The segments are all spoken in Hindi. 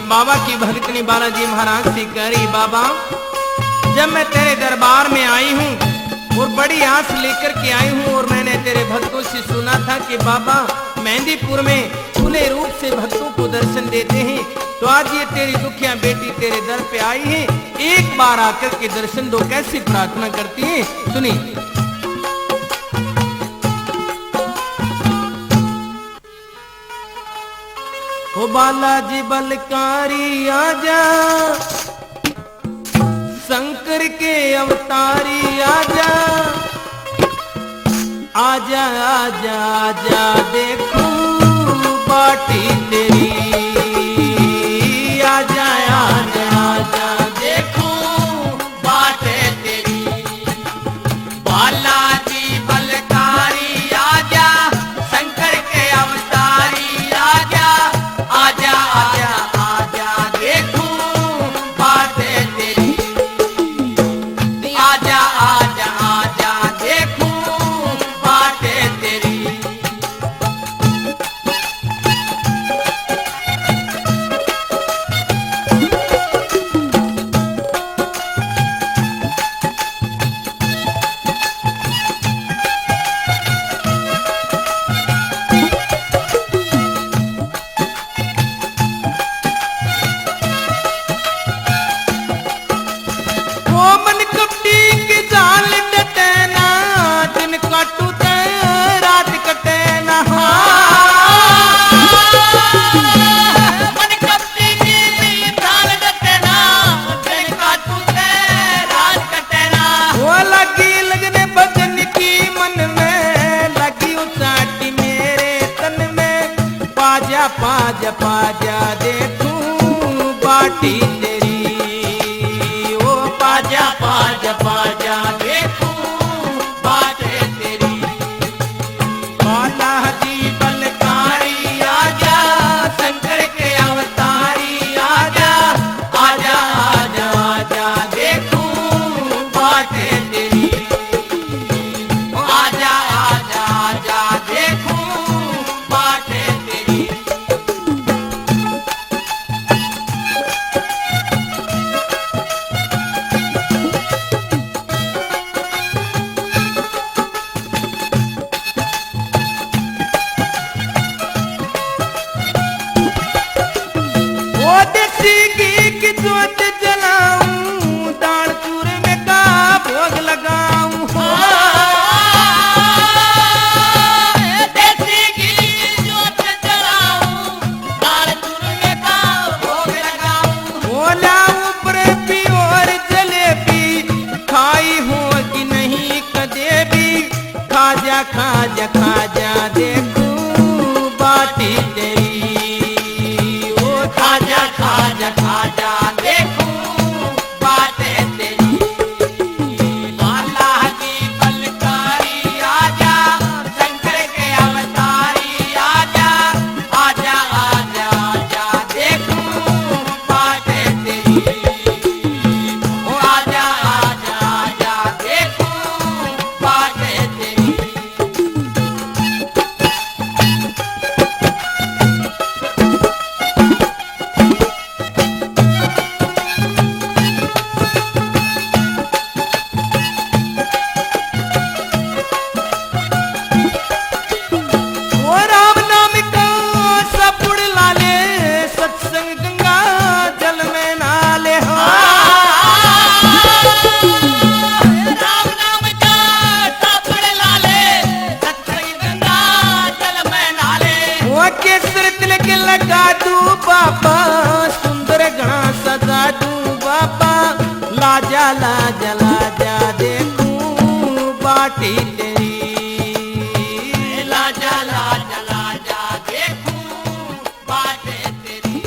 बाबा की भक्तनी बालाजी महाराज से कह रही, बाबा जब मैं तेरे दरबार में आई हूँ और बड़ी आस लेकर के आई हूँ और मैंने तेरे भक्तों से सुना था कि बाबा मेहंदीपुर में खुले रूप से भक्तों को दर्शन देते हैं, तो आज ये तेरी दुखिया बेटी तेरे दर पे आई है, एक बार आकर के दर्शन दो। कैसी प्रार्थना करती है सुनी। ओ बालाजी बलकारी आजा, शंकर के अवतारी आजा, आजा आजा आजा देखूं बाटी तेरी, आजा आजा आजा देखूं बाटे तेरी। बालाजी बलकारी आजा, शंकर के अवतारी आजा, आजा आजा आजा देखूं बाटे तेरी, आजा आजा आजा देखूं बाटे तेरी। पाजा पाजा देखूं बाटी तेरी, ओ पाजा पाजा पाजा देखूं बाटे तेरी। बालाजी बलकारी आजा, शंकर के अवतारी आजा, आजा आजा आजा देखूं बाटे तेरी, आजा आजा आजा देखूं बाटे तेरी। की ज्योत जलाऊं, दाल चूरे में का भोग लगाऊं, देसी घी की ज्योत जलाऊं, दाल चूरे में का भोग लगाऊं। बोला ऊपर भी और जलेबी खाई हो कि नहीं कदे भी, खाजा खाजा खाजा देखूं बाटी तेरी, ओ खाजा खाजा खाजा देखूं बाटे तेरी। बालाजी बलकारी आजा, शंकर के अवतारी आजा, आजा आजा आजा देखूं बाटे तेरी, ओ आजा आजा आजा देखूं बाटे तेरी। लगा दूं बाबा, सुंदर घना सजा दूं बाबा, लाजा लाजा लाजा देखूं बाटी तेरी, लाजा लाजा लाजा देखूं बाटे तेरी।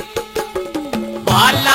बाला